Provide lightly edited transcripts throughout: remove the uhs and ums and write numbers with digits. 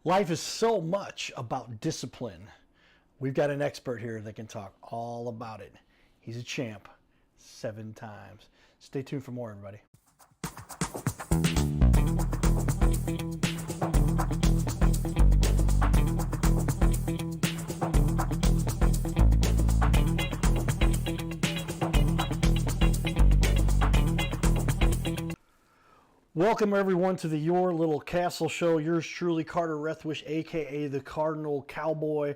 Life is so much about discipline. We've got an expert here that can talk all about it. He's a champ 7 times. Stay tuned for more, everybody. Welcome, everyone, to the Your Little Castle Show. Yours truly, Carter Rethwish, a.k.a. the Cardinal Cowboy.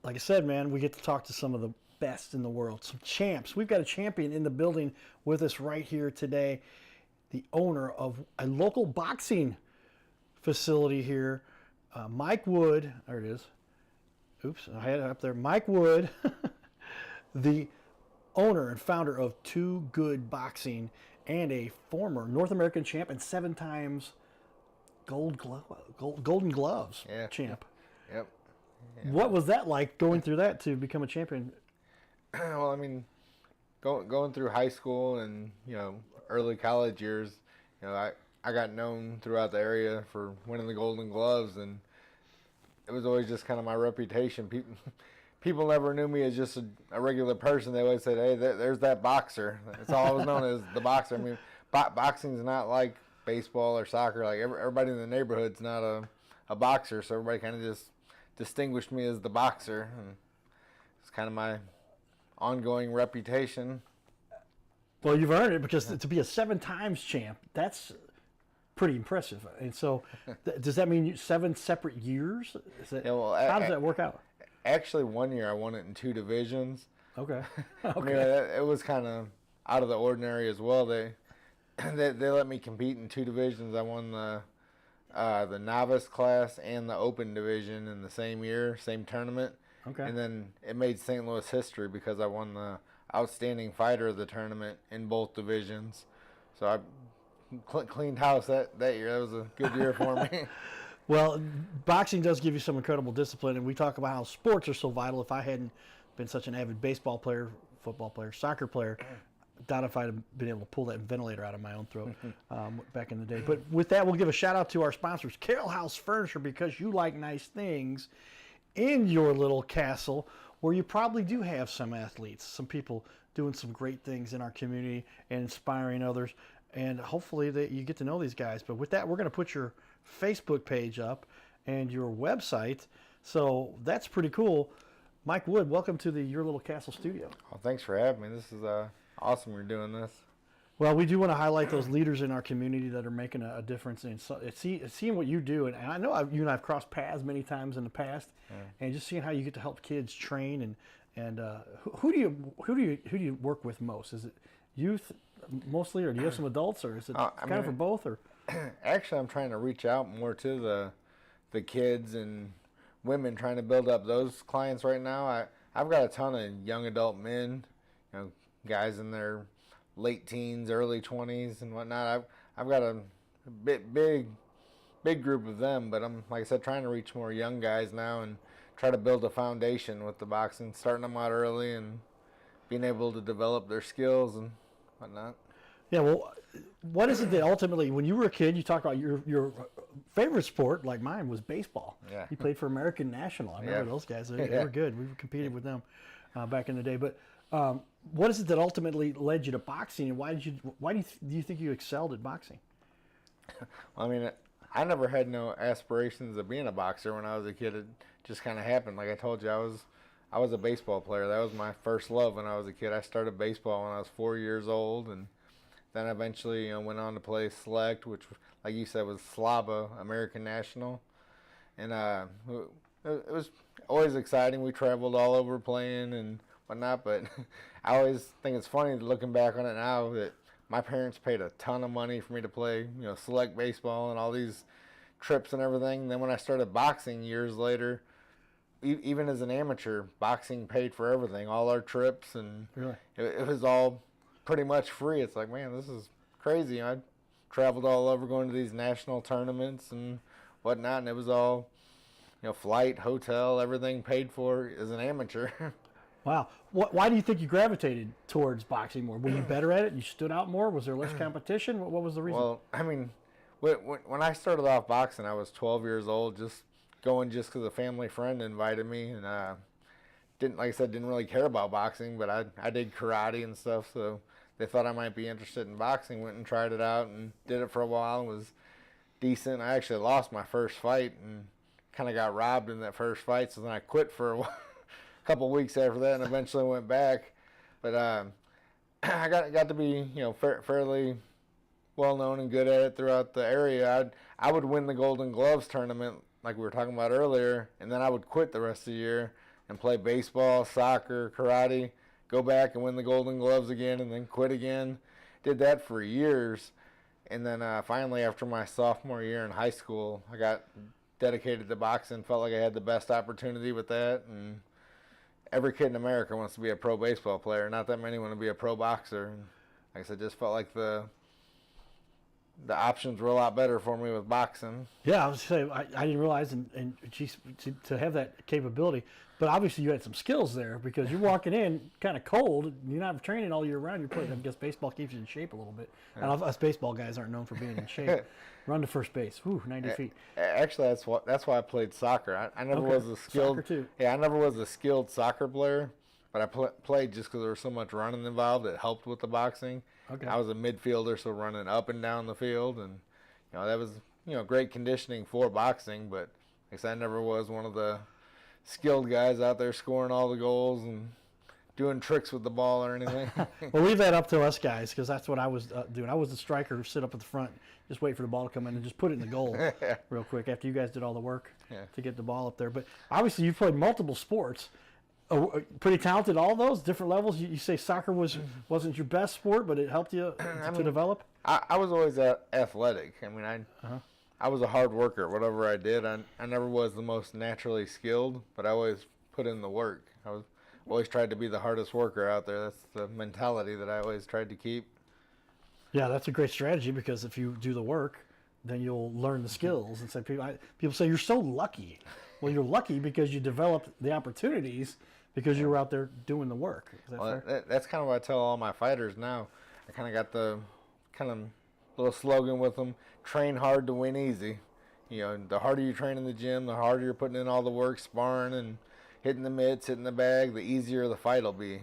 Like I said, man, we get to talk to some of the best in the world, some champs. We've got a champion in the building with us right here today, the owner of a local boxing facility here, Mike Wood. There it is. Oops, I had it up there. Mike Wood, the owner and founder of Too Good Boxing, and a former North American champ and 7 times Golden Gloves champ. Yep. What was that like going through that to become a champion? Well, I mean, going through high school and early college years, I got known throughout the area for winning the Golden Gloves, and it was always just kind of my reputation. People never knew me as just a regular person. They always said, "Hey, there's that boxer." That's all I was known as, the boxer. I mean, boxing's not like baseball or soccer. Like everybody in the neighborhood's not a boxer, so everybody kind of just distinguished me as the boxer. And it's kind of my ongoing reputation. Well, you've earned it, because to be a 7 times champ, that's pretty impressive. And so, does that mean 7 separate years? How does that work out? Actually, one year I won it in 2 divisions. Okay. I mean, it was kind of out of the ordinary as well. They let me compete in 2 divisions. I won the novice class and the open division in the same year, same tournament. Okay. And then it made St. Louis history because I won the outstanding fighter of the tournament in both divisions. So I cleaned house that year. That was a good year for me. Well, boxing does give you some incredible discipline, and we talk about how sports are so vital. If I hadn't been such an avid baseball player, football player, soccer player, I doubt if I'd have been able to pull that ventilator out of my own throat back in the day. But with that, we'll give a shout out to our sponsors, Carroll House Furniture, because you like nice things in your little castle, where you probably do have some athletes, some people doing some great things in our community and inspiring others. And hopefully that you get to know these guys. But with that, we're going to put your Facebook page up and your website. So that's pretty cool. Mike Wood, welcome to the Your Little Castle studio. Well, thanks for having me. This is awesome you're doing this. Well, we do want to highlight those leaders in our community that are making a difference in seeing what you do. And I know you and I have crossed paths many times in the past, and just seeing how you get to help kids train. And who do you work with most? Is it youth mostly, or do you have some adults, or is it for both? Or actually, I'm trying to reach out more to the kids and women, trying to build up those clients right now. I've got a ton of young adult men, guys in their late teens, early 20s, and whatnot. I've got a big group of them, but I'm, like I said, trying to reach more young guys now and try to build a foundation with the boxing, starting them out early and being able to develop their skills and whatnot. Yeah, well, what is it that ultimately, when you were a kid, you talked about your favorite sport, like mine, was baseball. Yeah. You played for American National. I remember those guys. They were good. We competed with them back in the day. But what is it that ultimately led you to boxing, and why do you think you excelled at boxing? Well, I mean, I never had no aspirations of being a boxer when I was a kid. It just kind of happened. Like I told you, I was a baseball player. That was my first love when I was a kid. I started baseball when I was 4 years old, and then eventually went on to play select, which, like you said, was Slava, American National. And it was always exciting. We traveled all over playing and whatnot, but I always think it's funny looking back on it now that my parents paid a ton of money for me to play, select baseball and all these trips and everything. And then when I started boxing years later, even as an amateur, boxing paid for everything, all our trips, and really? It was all pretty much free. It's like, man, this is crazy. I traveled all over going to these national tournaments and whatnot, and it was all, flight, hotel, everything paid for as an amateur. Wow. Why do you think you gravitated towards boxing more? Were you better at it? You stood out more? Was there less competition? What was the reason? Well, I mean, When I started off boxing, I was 12 years old, just going just because a family friend invited me, and didn't, like I said, didn't really care about boxing, but I did karate and stuff, so they thought I might be interested in boxing. Went and tried it out and did it for a while and was decent. I actually lost my first fight and kind of got robbed in that first fight, so then I quit for a couple weeks after that and eventually went back. But I got to be, fairly well known and good at it throughout the area. I would win the Golden Gloves tournament like we were talking about earlier, and then I would quit the rest of the year and play baseball, soccer, karate, go back and win the Golden Gloves again, and then quit again. Did that for years, and then finally after my sophomore year in high school, I got dedicated to boxing. Felt like I had the best opportunity with that, and every kid in America wants to be a pro baseball player. Not that many want to be a pro boxer. And like I said, just felt like the options were a lot better for me with boxing. Yeah, I was saying I didn't realize, and geez, to have that capability. But obviously you had some skills there because you're walking in kind of cold. You're not training all year round. You're playing. I guess baseball keeps you in shape a little bit. Yeah. And us baseball guys aren't known for being in shape. Run to first base. Whew, 90 feet. Actually, that's why I played soccer. I never was a skilled. Soccer too. Yeah, I never was a skilled soccer player, but I played just because there was so much running involved. It helped with the boxing. Okay. I was a midfielder, so running up and down the field, and that was great conditioning for boxing. But like I said, I never was one of the skilled guys out there scoring all the goals and doing tricks with the ball or anything. Well, leave that up to us guys because that's what I was doing. I was the striker who sit up at the front, just wait for the ball to come in and just put it in the goal real quick after you guys did all the work to get the ball up there. But obviously you've played multiple sports. Pretty talented, all those different levels. You say soccer wasn't your best sport, but it helped you to develop? I was always athletic. I mean, I was a hard worker. Whatever I did, I never was the most naturally skilled, but I always put in the work. I always tried to be the hardest worker out there. That's the mentality that I always tried to keep. Yeah, that's a great strategy because if you do the work, then you'll learn the skills. And so people say, you're so lucky. Well, you're lucky because you developed the opportunities because you were out there doing the work. Is that fair? That's kind of what I tell all my fighters now. I kind of got the little slogan with them, train hard to win easy. The harder you train in the gym, the harder you're putting in all the work, sparring and hitting the mitts, hitting the bag, the easier the fight will be.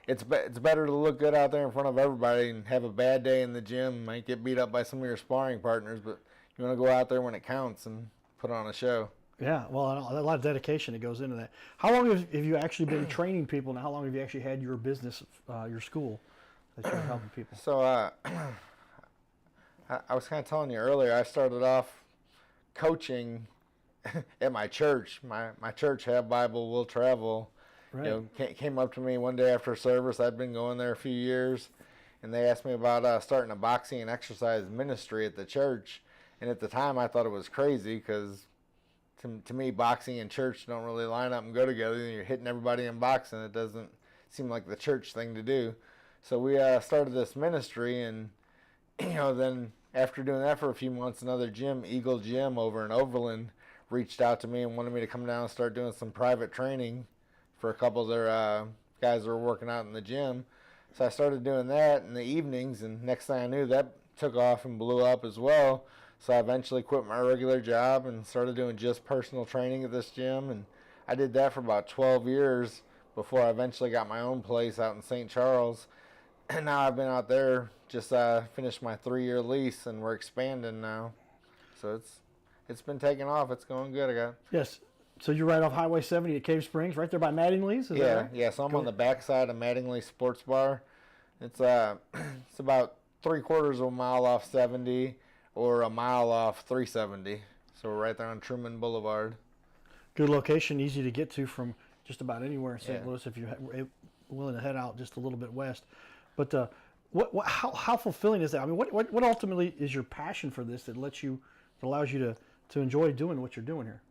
It's better to look good out there in front of everybody and have a bad day in the gym. Might get beat up by some of your sparring partners, but you want to go out there when it counts and put on a show. Yeah, well, a lot of dedication that goes into that. How long have you actually been training people, and how long have you actually had your business, your school, that you're helping people? So I was kind of telling you earlier, I started off coaching at my church. My church, Have Bible, Will Travel, right. Came up to me one day after service. I'd been going there a few years, and they asked me about starting a boxing and exercise ministry at the church. And at the time, I thought it was crazy because to me, boxing and church don't really line up and go together. You're hitting everybody in boxing. It doesn't seem like the church thing to do. So we started this ministry, and then after doing that for a few months, another gym, Eagle Gym over in Overland, reached out to me and wanted me to come down and start doing some private training for a couple of their guys that were working out in the gym. So I started doing that in the evenings, and next thing I knew, that took off and blew up as well. So I eventually quit my regular job and started doing just personal training at this gym, and I did that for about 12 years before I eventually got my own place out in St. Charles. And now I've been out there, just finished my 3-year lease, and we're expanding now. So it's been taking off. It's going good. Yes. So you're right off Highway 70 at Cave Springs, right there by Mattingly's? Is that right? Yeah. So I'm on the backside of Mattingly Sports Bar. It's about 3/4 of a mile off 70 or a mile off 370. So we're right there on Truman Boulevard. Good location, easy to get to from just about anywhere in St. Louis if you're willing to head out just a little bit west. But how fulfilling is that? I mean, what ultimately is your passion for this that allows you to enjoy doing what you're doing here?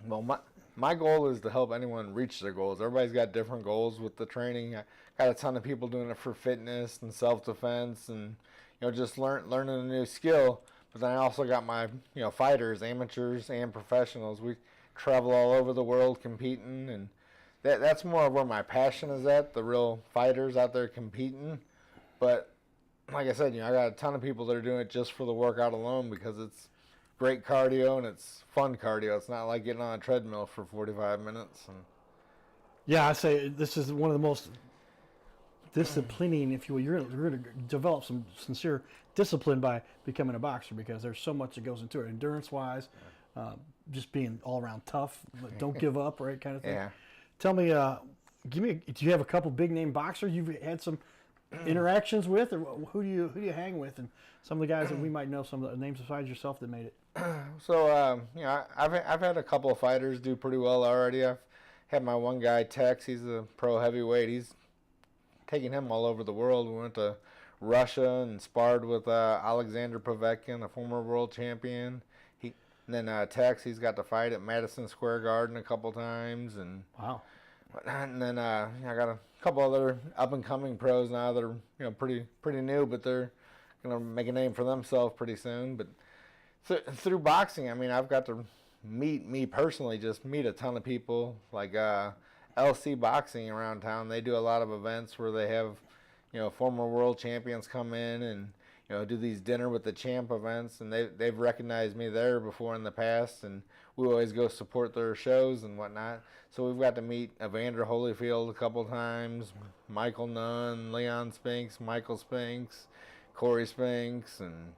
Well, my goal is to help anyone reach their goals. Everybody's got different goals with the training. I got a ton of people doing it for fitness and self-defense and just learning a new skill. But then I also got my fighters, amateurs and professionals. We travel all over the world competing, and that's more of where my passion is at, the real fighters out there competing. But like I said, I got a ton of people that are doing it just for the workout alone because it's great cardio and it's fun cardio. It's not like getting on a treadmill for 45 minutes. And Yeah, I say this is one of the most disciplining, if you will. You're going to develop some sincere discipline by becoming a boxer because there's so much that goes into it, endurance-wise, just being all around tough, but don't give up, right, kind of thing. Yeah. Tell me, do you have a couple big name boxers you've had some interactions with, or who do you hang with, and some of the guys that we might know, some of the names besides yourself that made it? So, I've had a couple of fighters do pretty well already. I've had my one guy, Tex. He's a pro heavyweight. He's taking him all over the world. We went to Russia and sparred with Alexander Povetkin, a former world champion. And then Tex, he's got to fight at Madison Square Garden a couple times. And Wow. And then I got a couple other up-and-coming pros now that are pretty new, but they're gonna make a name for themselves pretty soon. But through boxing, I mean, I've got to meet a ton of people like LC Boxing around town. They do a lot of events where they have former world champions come in and do these dinner with the champ events, and they've recognized me there before in the past, and we always go support their shows and whatnot. So we've got to meet Evander Holyfield a couple times, Michael Nunn, Leon Spinks, Michael Spinks, Corey Spinks, and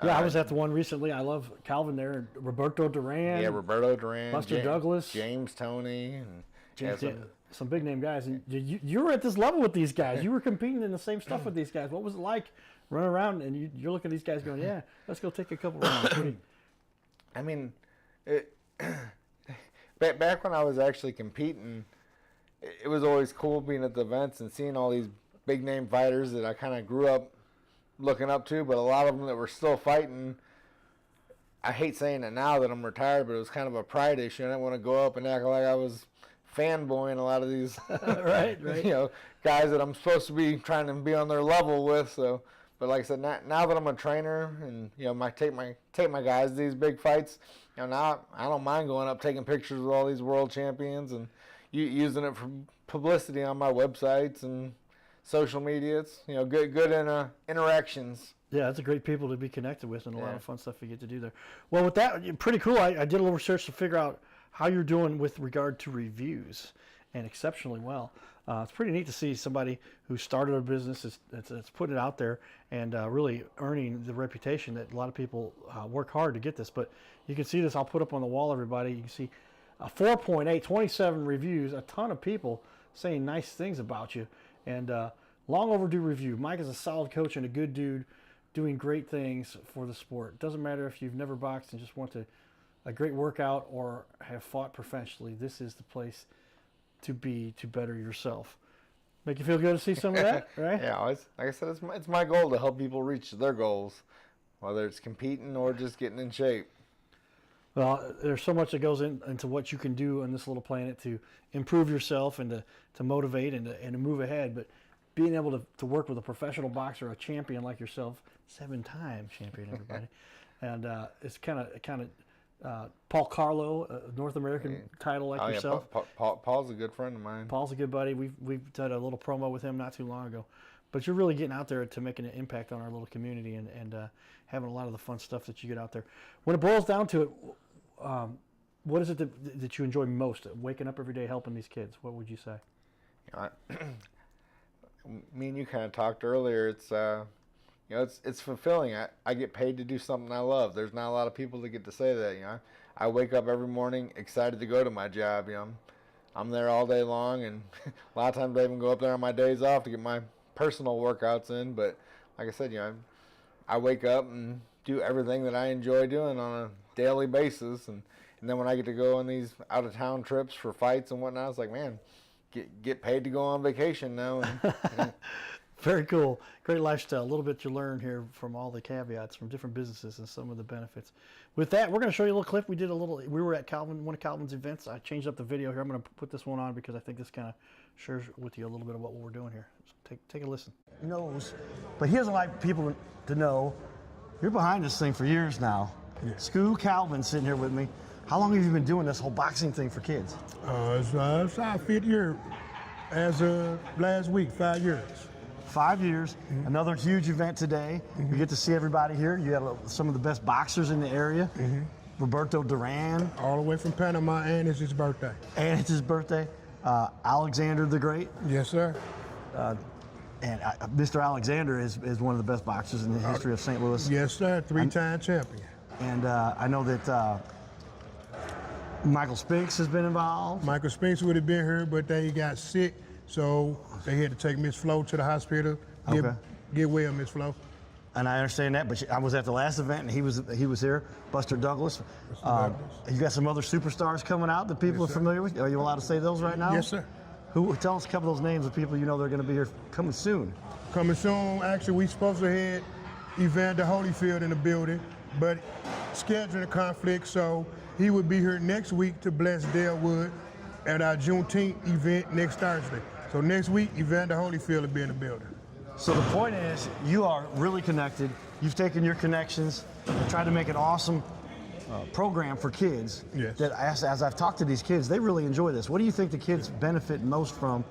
Yeah, I was at the one recently. I love Calvin there, and Roberto Duran. yeah, Roberto Duran, Buster Douglas, James Toney, and some big name guys. And you were at this level with these guys. You were competing in the same stuff with these guys. What was it like running around and you're looking at these guys going, yeah, let's go take a couple rounds? I mean, back when I was actually competing, it was always cool being at the events and seeing all these big name fighters that I kind of grew up looking up to, but a lot of them that were still fighting. I hate saying it now that I'm retired, but it was kind of a pride issue. I didn't want to go up and act like I was fanboying a lot of these right. guys that I'm supposed to be trying to be on their level with. So, but like I said, now that I'm a trainer and take my guys to these big fights, now I don't mind going up taking pictures with all these world champions and using it for publicity on my websites and social media. It's good interactions. Yeah, it's a great people to be connected with and a lot of fun stuff you get to do there. Well, with that, pretty cool. I did a little research to figure out how you're doing with regard to reviews, and exceptionally well. It's pretty neat to see somebody who started a business that's putting it out there and really earning the reputation that a lot of people work hard to get this. But you can see this. I'll put up on the wall, everybody. You can see 4.8, 27 reviews, a ton of people saying nice things about you, and long overdue review. Mike is a solid coach and a good dude doing great things for the sport. It doesn't matter if you've never boxed and just want a great workout or have fought professionally. This is the place to be to better yourself. Make you feel good to see some of that, right? Yeah, like I said, it's my goal to help people reach their goals, whether it's competing or just getting in shape. Well, there's so much that goes into what you can do on this little planet to improve yourself and to motivate and to move ahead. But being able to work with a professional boxer, a champion like yourself, 7-time champion, everybody, and it's kind of Paul Carlo, a North American title like yourself. Yeah, Paul's a good friend of mine. Paul's a good buddy. We've done a little promo with him not too long ago. But you're really getting out there to making an impact on our little community and having a lot of the fun stuff that you get out there. When it boils down to it, what is it that you enjoy most? Waking up every day helping these kids. What would you say? Me and you kind of talked earlier. It's fulfilling. I get paid to do something I love. There's not a lot of people that get to say that. I wake up every morning excited to go to my job. I'm there all day long, and a lot of times I even go up there on my days off to get my personal workouts in. But like I said, I wake up and do everything that I enjoy doing on a daily basis, and then when I get to go on these out of town trips for fights and whatnot, it's like, man, get paid to go on vacation now. And, Very cool. Great lifestyle. A little bit you learn here from all the caveats from different businesses and some of the benefits. With that, we're going to show you a little clip. We were at one of Calvin's events. I changed up the video here. I'm going to put this one on because I think this kind of shares with you a little bit of what we're doing here. So take a listen. He knows, but he doesn't like people to know. You're behind this thing for years now. Stu Calvin sitting here with me. How long have you been doing this whole boxing thing for kids? It's our 5th year. As of last week, 5 years. 5 years. Another huge event today. We get to see everybody here. You have some of the best boxers in the area. Roberto Duran. All the way from Panama, and it's his birthday. And it's his birthday. Alexander the Great. Yes, sir. And Mr. Alexander is one of the best boxers in the history of St. Louis. Yes, sir. 3-time champion. And I know that Michael Spinks has been involved. Michael Spinks would have been here, but they got sick, so they had to take Miss Flo to the hospital. Get well, Miss Flo. And I understand that, but I was at the last event, and he was here. Buster Douglas. You got some other superstars coming out that people are familiar with. Are you allowed to say those right now? Yes, sir. Tell us a couple of those names of people you know they're going to be here coming soon. Coming soon. Actually, we supposed to had Evander Holyfield in the building, but scheduling a conflict, so he would be here next week to bless Dalewood at our Juneteenth event next Thursday. So next week, Evander Holyfield will be in the building. So the point is, you are really connected. You've taken your connections and tried to make an awesome program for kids. Yes. That as I've talked to these kids, they really enjoy this. What do you think the kids benefit most from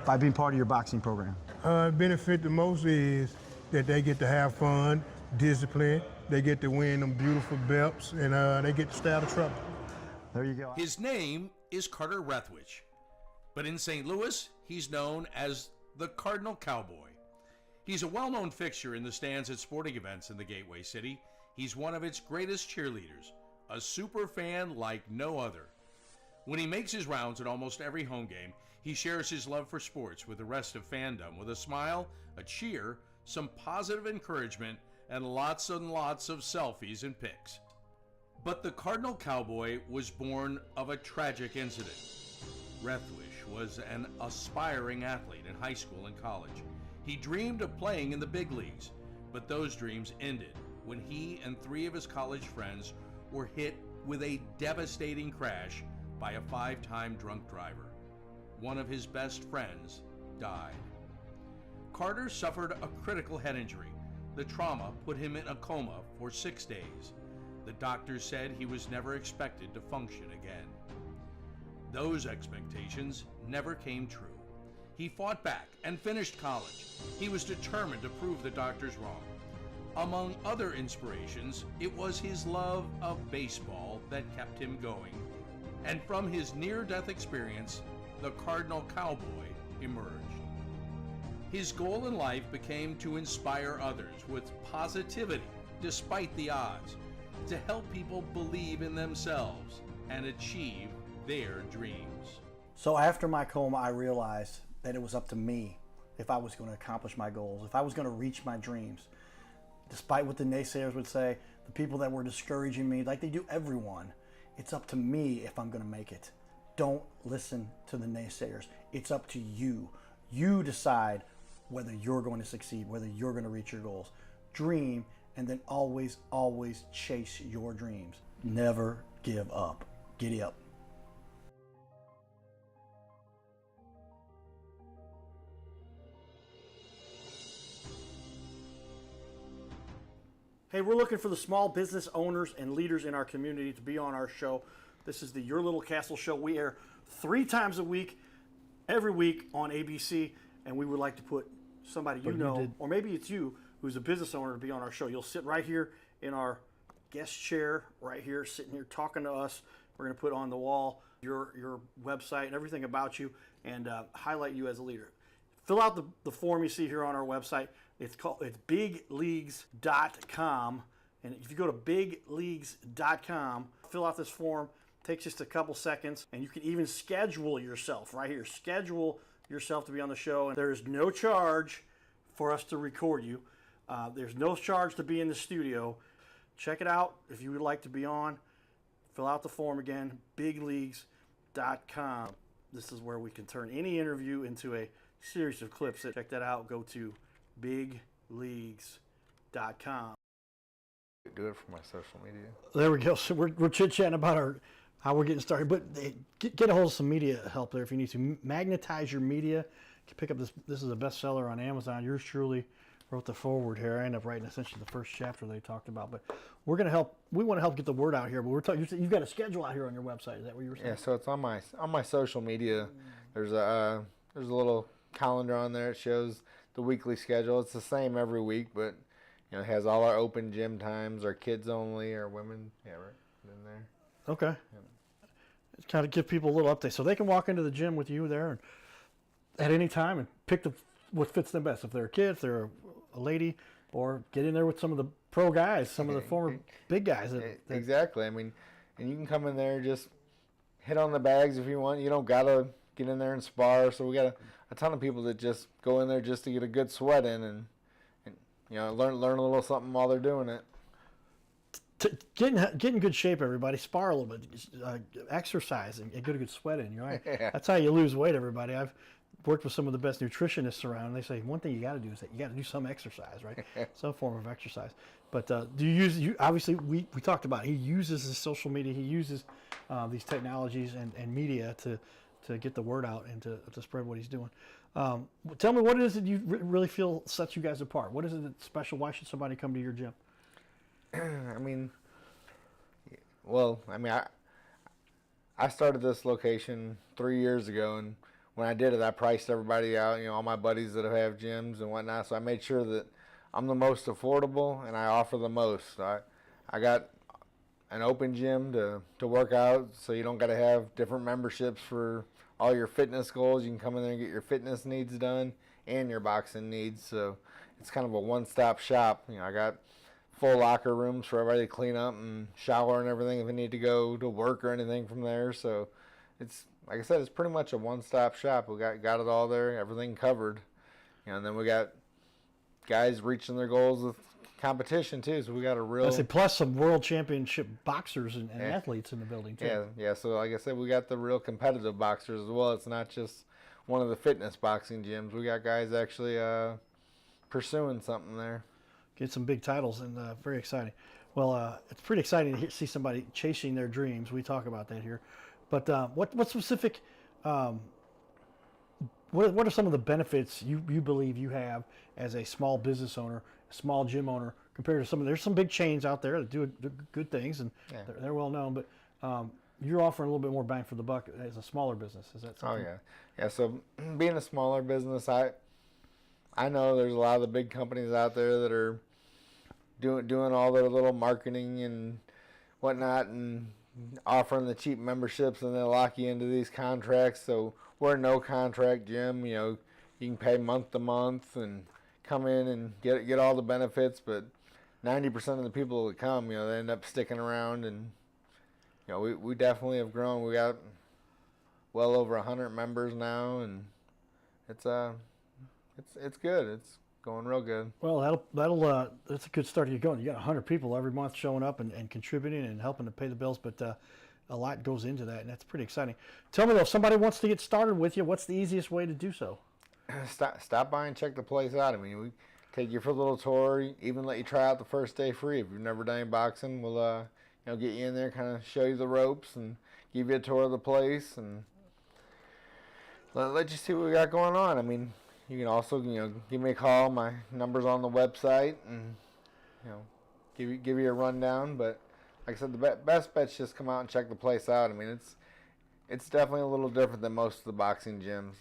by being part of your boxing program? Benefit the most is that they get to have fun, discipline, they get to win them beautiful belts, and they get to stay out of trouble. There you go. His name is Carter Rethwich, but in St. Louis, he's known as the Cardinal Cowboy. He's a well-known fixture in the stands at sporting events in the Gateway City. He's one of its greatest cheerleaders, a super fan like no other. When he makes his rounds at almost every home game, he shares his love for sports with the rest of fandom with a smile, a cheer, some positive encouragement, and lots and lots of selfies and pics. But the Cardinal Cowboy was born of a tragic incident. Rethwich was an aspiring athlete in high school and college. He dreamed of playing in the big leagues, but those dreams ended when he and 3 of his college friends were hit with a devastating crash by a 5-time drunk driver. One of his best friends died. Carter suffered a critical head injury. The trauma put him in a coma for 6 days. The doctors said he was never expected to function again. Those expectations never came true. He fought back and finished college. He was determined to prove the doctors wrong. Among other inspirations, it was his love of baseball that kept him going. And from his near-death experience, the Cardinal Cowboy emerged. His goal in life became to inspire others with positivity despite the odds, to help people believe in themselves and achieve their dreams. So after my coma, I realized that it was up to me if I was going to accomplish my goals, if I was going to reach my dreams. Despite what the naysayers would say, the people that were discouraging me, like they do everyone, it's up to me if I'm going to make it. Don't listen to the naysayers. It's up to you. You decide whether you're going to succeed, whether you're going to reach your goals. Dream, and then always, always chase your dreams. Never give up. Giddy up. Hey, we're looking for the small business owners and leaders in our community to be on our show. This is the Your Little Castle show. We air 3 times a week, every week on ABC, and we would like to put somebody you know, or maybe it's you, who's a business owner, to be on our show. You'll sit right here in our guest chair, right here, sitting here talking to us. We're going to put on the wall your website and everything about you, and highlight you as a leader. Fill out the form you see here on our website. It's bigleagues.com, and if you go to bigleagues.com, fill out this form. It takes just a couple seconds, and you can even schedule yourself right here. Schedule yourself to be on the show, and there is no charge for us to record you. There's no charge to be in the studio. Check it out if you would like to be on. Fill out the form again, bigleagues.com. This is where we can turn any interview into a series of clips. Check that out. Go to bigleagues.com. Do it for my social media. There we go. So we're chit-chatting about how we're getting started. But get a hold of some media help there if you need to. Magnetize your media. You can pick up this. This is a bestseller on Amazon. Yours truly wrote the forward here. I ended up writing essentially the first chapter they talked about. But we're going to help. We want to help get the word out here. But we're talking. You've got a schedule out here on your website. Is that what you were saying? Yeah. So it's on my social media. There's a little calendar on there. It shows the weekly schedule. It's the same every week, but it has all our open gym times, our kids only, our women, right in there. Okay. It's kind of give people a little update so they can walk into the gym with you there and at any time and pick what fits them best. If they're a kid, if they're a lady, or get in there with some of the pro guys, some of the former big guys. Exactly. I mean, and you can come in there, just hit on the bags if you want. You don't gotta get in there and spar. So we got a ton of people that just go in there just to get a good sweat in and learn a little something while they're doing it. Get in good shape, everybody. Spar a little bit, exercise, and get a good sweat in. Right? Yeah. That's how you lose weight, everybody. I've worked with some of the best nutritionists around. They say one thing you got to do is that you got to do some exercise, right? Some form of exercise. But do you obviously we talked about it. He uses his social media. He uses these technologies and media to get the word out and to spread what he's doing. Tell me, what is it you really feel sets you guys apart? What is it that's special? Why should somebody come to your gym? I started this location 3 years ago, and when I did it, I priced everybody out, all my buddies that have gyms and whatnot. So I made sure that I'm the most affordable and I offer the most. I got an open gym to work out, so you don't got to have different memberships for all your fitness goals. You can come in there and get your fitness needs done and your boxing needs. So it's kind of a one-stop shop. I got full locker rooms for everybody to clean up and shower and everything if they need to go to work or anything from there. So it's, like I said, it's pretty much a one-stop shop. We got it all there, everything covered. And then we got guys reaching their goals with competition too. So we got a real. Plus some world championship boxers and athletes in the building too. Yeah. So like I said, we got the real competitive boxers as well. It's not just one of the fitness boxing gyms. We got guys actually pursuing something there. Get some big titles, and very exciting. Well, it's pretty exciting to see somebody chasing their dreams. We talk about that here. But what specific, what are some of the benefits you believe you have as a small business owner, a small gym owner, compared to there's some big chains out there that do good things, and they're well known, but you're offering a little bit more bang for the buck as a smaller business. Is that something? Oh, yeah. Yeah, so being a smaller business, I know there's a lot of the big companies out there that are doing all their little marketing and whatnot and offering the cheap memberships, and they lock you into these contracts. So we're a no contract gym. You can pay month to month and come in and get all the benefits. But 90% of the people that come, they end up sticking around, and we definitely have grown. We got well over 100 members now, and it's good. It's going real good. Well, that's a good start to get going. You got 100 people every month showing up and contributing and helping to pay the bills, but a lot goes into that, and that's pretty exciting. Tell me though, if somebody wants to get started with you, what's the easiest way to do so? Stop by and check the place out. We take you for a little tour, even let you try out the first day free. If you've never done any boxing, we'll get you in there, kind of show you the ropes and give you a tour of the place and let you see what we got going on. You can also, give me a call. My number's on the website, and give you a rundown. But like I said, the best bet's just come out and check the place out. It's definitely a little different than most of the boxing gyms.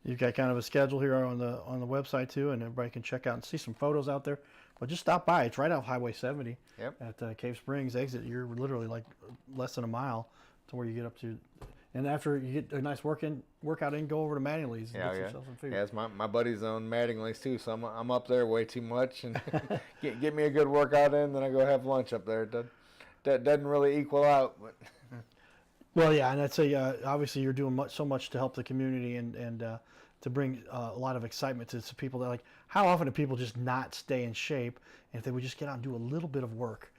You've got kind of a schedule here on the website too, and everybody can check out and see some photos out there. But just stop by. It's right off Highway 70 at Cave Springs exit. You're literally like less than a mile to where you get up to. And after you get a nice workout in, go over to Mattingly's and get yourself some food. Yeah, it's my buddy's own Mattingly's too, so I'm up there way too much. And get me a good workout in, then I go have lunch up there. That doesn't really equal out. But well, yeah, and I'd say obviously you're doing so much to help the community and to bring a lot of excitement to people that how often do people just not stay in shape? And if they would just get out and do a little bit of work,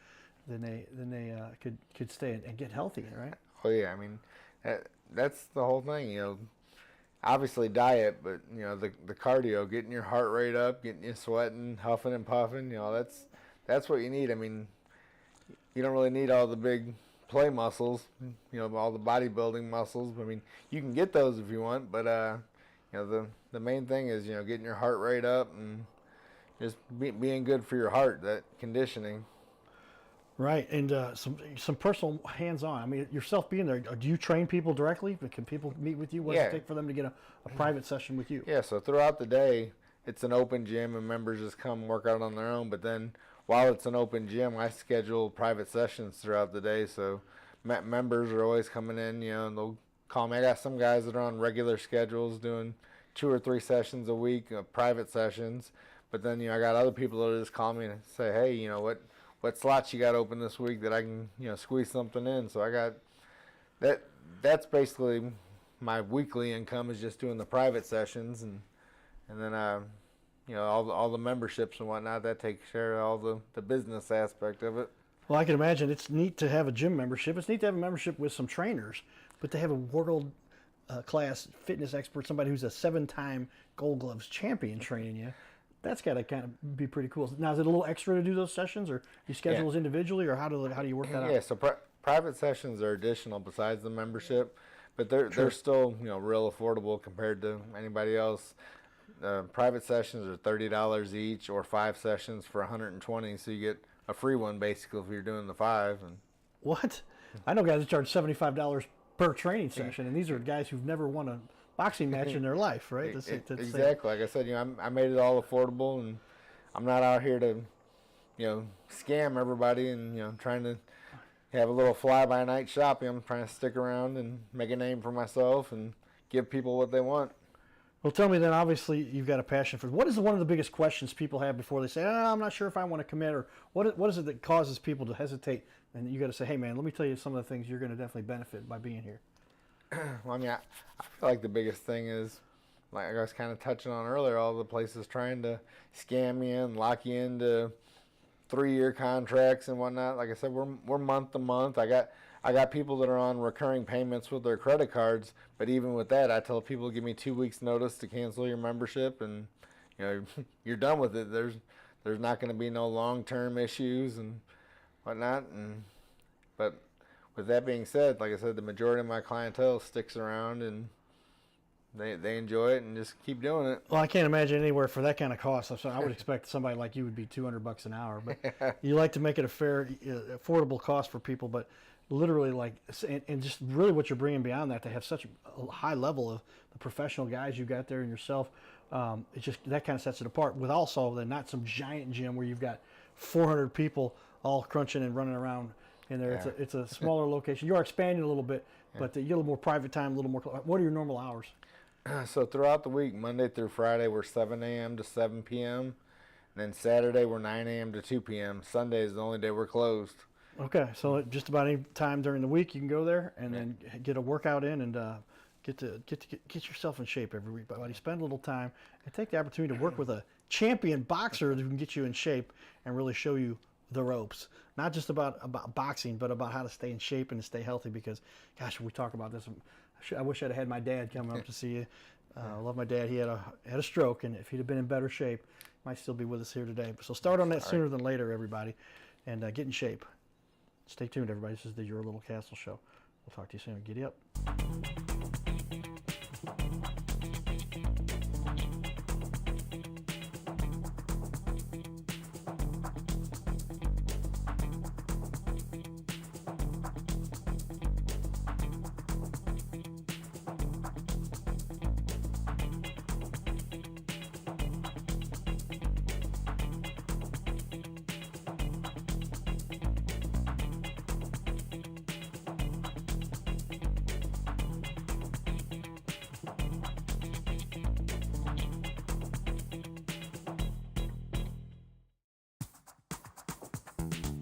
then they could stay and get healthy, right? Oh yeah, that's the whole thing, obviously diet, but the cardio, getting your heart rate up, getting you sweating, huffing and puffing, that's what you need. You don't really need all the big play muscles, all the bodybuilding muscles. You can get those if you want, but the main thing is getting your heart rate up and just being good for your heart, that conditioning. Right, and some personal hands-on. Yourself being there, do you train people directly? Can people meet with you? What does it take for them to get a private session with you? Yeah, so throughout the day, it's an open gym and members just come work out on their own. But then while it's an open gym, I schedule private sessions throughout the day. So members are always coming in, and they'll call me. I got some guys that are on regular schedules doing 2 or 3 sessions a week, private sessions. But then, I got other people that just call me and say, hey, what slots you got open this week that I can, squeeze something in. So I got that. That's basically my weekly income, is just doing the private sessions, and then all the memberships and whatnot, that takes care of all the business aspect of it. Well, I can imagine it's neat to have a gym membership. It's neat to have a membership with some trainers, but to have a world class fitness expert, somebody who's a 7-time Gold Gloves champion training you, that's got to kind of be pretty cool. Now, is it a little extra to do those sessions, or you schedule those individually, or how do you work that out? Yeah, so private sessions are additional besides the membership, but they're still real affordable compared to anybody else. Private sessions are $30 each, or 5 sessions for $120, so you get a free one basically if you're doing the 5. And what? I know guys that charge $75 per training session, and these are guys who've never won a boxing match in their life, right? Exactly. Like I said, I made it all affordable, and I'm not out here to, scam everybody and trying to have a little fly-by-night shopping. I'm trying to stick around and make a name for myself and give people what they want. Well, tell me then, obviously you've got a passion for it. What is one of the biggest questions people have before they say, I'm not sure if I want to commit, or what is it that causes people to hesitate? And you got to say, hey man, let me tell you some of the things you're going to definitely benefit by being here. Well, I feel like the biggest thing is, like I was kind of touching on earlier, all the places trying to scam you and lock you into 3-year contracts and whatnot. Like I said, we're month to month. I got people that are on recurring payments with their credit cards, but even with that, I tell people, give me 2 weeks notice to cancel your membership, and you're done with it. There's not going to be no long-term issues and whatnot. But with that being said, like I said, the majority of my clientele sticks around, and they enjoy it and just keep doing it. Well, I can't imagine anywhere for that kind of cost. So I would expect somebody like you would be $200 an hour, but you like to make it a fair, affordable cost for people. But literally, and just really what you're bringing beyond that, to have such a high level of the professional guys you got there and yourself, it just, that kind of sets it apart. With also then not some giant gym where you've got 400 people all crunching and running around in there. Yeah. It's a smaller location. You are expanding a little bit, but you get a little more private time, a little more. What are your normal hours? So throughout the week, Monday through Friday, we're 7 a.m. to 7 p.m. And then Saturday, we're 9 a.m. to 2 p.m. Sunday is the only day we're closed. Okay, so just about any time during the week you can go there and then get a workout in and get yourself in shape every week. But you spend a little time and take the opportunity to work with a champion boxer who can get you in shape and really show you the ropes. Not just about boxing, but about how to stay in shape and to stay healthy. Because, gosh, we talk about this. I wish I'd had my dad coming up to see you. I love my dad. He had a stroke, and if he'd have been in better shape, he might still be with us here today. So start on that sooner than later, everybody, and get in shape. Stay tuned, everybody. This is the Your Little Castle Show. We'll talk to you soon. Giddy up.